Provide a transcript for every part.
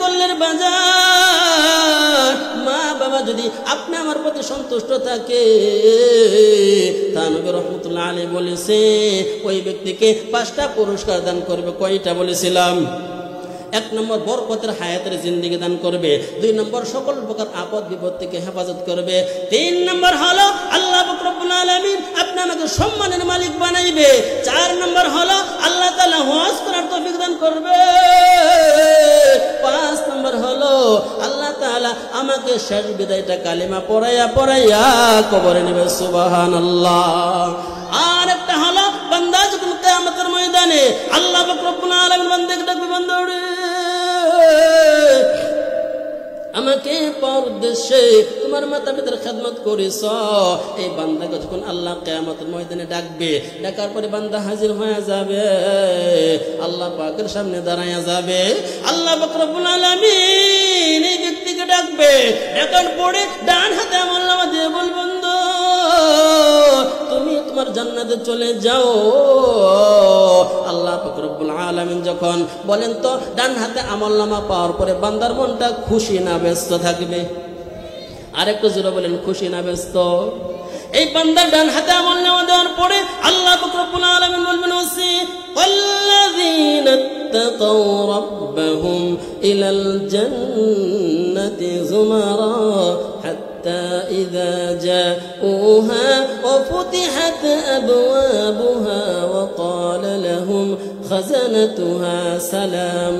করলেন বাজার মা বাবা যদি আপনি আমার প্রতি সন্তুষ্ট থাকে তা নবী রাহমাতুল্লাহ আলাইহি বলেছে ওই ব্যক্তিকে 5টা পুরস্কার দান করবে। কয়টা বলেছিলাম? 1 নম্বর বরকতের হায়াতের জিন্দেগি দান করবে, 2 নম্বর সকল প্রকার আপদ বিপদ থেকে হেফাজত করবে, 3 নম্বর হলো আল্লাহ পাক রব্বুল আলামিন আপনি আমাকে সম্মানের মালিক বানাইবে, 4 নম্বর হলো আল্লাহ তাআলা হজ করার তৌফিক দান করবে, 5 নম্বর হলো আল্লাহ তাআলা আমাকে শেষ বিদায়টা কালিমা পড়াইয়া কবরে নেবে। সুবহানাল্লাহ। আর একটা হলো বান্দা যখন কিয়ামতের ময়দানে আল্লাহ পাক রব্বুল আলামিন বান্দাকে ডাকবে, বান্দা রে আমাকে পরদেশে তোমার মাতা পিতার খেদমত করেছ। এই বান্দাকে যখন আল্লাহ কিয়ামতের ময়দানে ডাকবে, ডাকার পরে বান্দা হাজির হয়ে যাবে, আল্লাহ পাকের সামনে দাঁড়ায়া যাবে। আল্লাহ পাক রব্বুল আলামিন এই ব্যক্তিকে ডাকবে, ডাকার পরে ডান হাতে আমলনামা দিয়ে বলবে, বন্ধু তুমি তোমার জান্নাতে চলে যাও। আল্লাহ পাক রব্বুল আলামিন যখন বলেন তো ডান হাতে আমলনামা পাওয়ার পরে বান্দার মনটা খুশি না ব্যস্ত থাকবে? আরেকটু জোরে বলেন, খুশি না ব্যস্ত? এই বান্দার ডান হাতে আমলনামা দেওয়ার পরে আল্লাহ পাক রব্বুল আলামিন বলবেন ওয়াল্লাযীনা ইত্তাকাউ রাব্বাহুম ইলাল জান্নাতি যুমারা حتى إذا جاءوها وفتحت أبوابها وقال لهم خزنتها سلام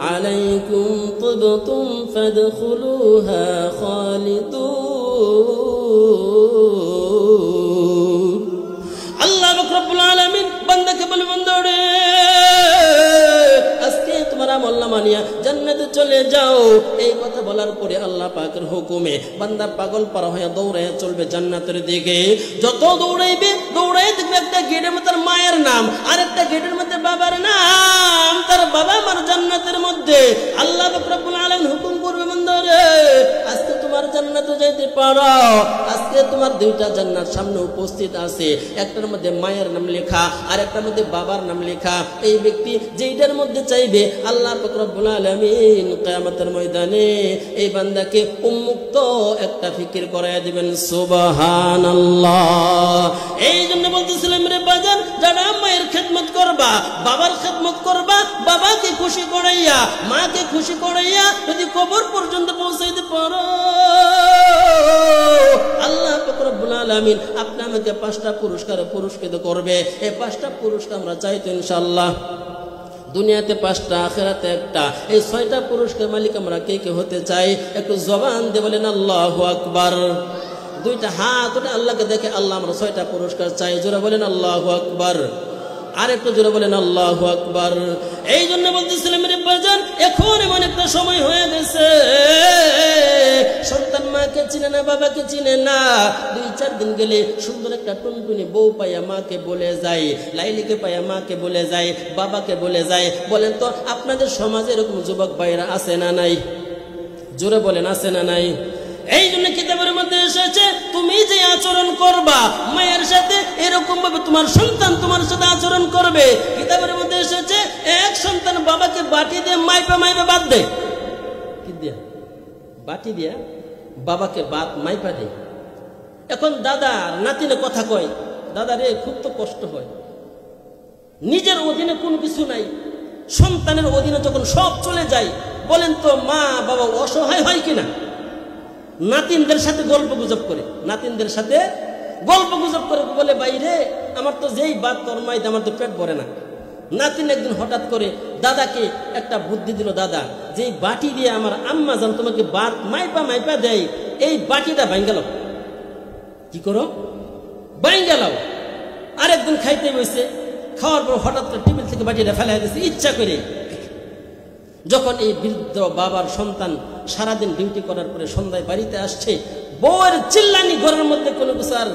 عليكم طبتم فادخلوها خالدون। الله رب العالمين بندك بالبندوري আজকে তোমার আমলনামা নিয়া জান্নাতে চলে যাও। এই কথা বলার পরে আল্লাহ পাকের হুকুমে বান্দা পাগল পারা হয়ে দৌড়াইয়া চলবে জান্নাতের দিকে। যত দৌড়াইবে দেখবে একটা গেটের মধ্যে মায়ের নাম, আর একটা গেটের মধ্যে বাবার নাম, তার বাবা মার জান্নাতের মধ্যে। আল্লাহ পাক রব্বুল আলামিন হুকুম করবে, বান্দা রে আজকে তোমার জান্নাতে যাইতে পারো। আজকে তোমার 2টা জান্নাত সামনে উপস্থিত আছে, একটার মধ্যে মায়ের নাম লেখা আর একটার মধ্যে বাবার নাম লেখা। এই ব্যক্তি যেইটার মধ্যে চাইবে আল্লাহ পাক রব্বুল আলামিন কিয়ামতের ময়দানে এই বান্দাকে উন্মুক্ত একটা ফিকির করায়া দিবেন। সুবহানাল্লাহ। এই জন্য বলতেছিলাম রে বাজান, যারা মায়ের খেদমত করবা, বাবার খেদমত করবা, বাবাকে খুশি করাইয়া মাকে খুশি করাইয়া যদি কবর পর্যন্ত পৌঁছাইতে পারো, আল্লাহ পাক রব্বুল আলামিন আপনি আমাকে 5টা পুরস্কারে পুরস্কৃত করবে। এই 5টা পুরস্কার আমরা চাইতো ইনশাআল্লাহ। দুনিয়াতে 5টা, আখিরাতে 1টা। এই 6টা পুরস্কার মালিক আমরা কে কে হতে চাই? একটু জবান দিয়ে বলেন আল্লাহু আকবার। 2টা হাত উঠে আল্লাহকে দেখে, আল্লাহ আমরা 6টা পুরস্কার চাই। জোরে বলেন আল্লাহু আকবার। আর একটু জোরে বলেন আল্লাহু আকবার। এই জন্য বলতেছিলাম রে বাজান, এখন এমন একটা সময় হয়ে গেছে সন্তান মাকে চিনে না, বাবাকে চিনে না। 2-4 দিন গেলে সুন্দর একটা টুনটুনি বউ পাইয়া মাকে বলে যায়, লাইলিকে পাইয়া মাকে বলে যায়, বাবাকে বলে যায়। বলেন তো আপনাদের সমাজে এরকম যুবক ভাইরা আছে না নাই? জোরে বলেন, আছে না নাই? এই জন্য কিতাবের মধ্যে এসেছে তুমি যে আচরণ করবা মায়ের সাথে, এরকম ভাবে তোমার সন্তান তোমার সাথে আচরণ করবে। কিতাবের মধ্যে এসেছে এক সন্তান বাবাকে বাটি দিয়ে মাইপা বাদ দেয়। কি দিয়া? বাটি দিয়া বাবাকে মাইপা দেয়। এখন দাদা নাতিনে কথা কয়, দাদা রে খুব তো কষ্ট হয়, নিজের অধীনে কোনো কিছু নাই, সন্তানের অধীনে যখন সব চলে যায়, বলেন তো মা বাবা অসহায় হয় কিনা? নাতিনদের সাথে গল্প গুজব করে, বলে বাইরে আমার তো যেই বাদ তোর মাইতে আমার তো পেট ভরে না। নাতিন একদিন হঠাৎ করে দাদাকে একটা বুদ্ধি দিল, দাদা যেই বাটি দিয়ে আমার আম্মা জান তোমাকে বাত মাইপা দেয়, এই বাটিটা ভাঙ্গা লাও। কি করো? ভাঙ্গা লাও। আরেকদিন খাইতে বসে, খাওয়ার পর হঠাৎ করে টেবিল থেকে বাটিটা ফেলাই দিয়েছে ইচ্ছা করে। যখন এই বৃদ্ধ বাবার সন্তান সারাদিন ডিউটি করার পরে সন্ধ্যায় বাড়িতে আসছে, বউয়ের চিল্লানি ঘরের মধ্যে কোনো কিছু আর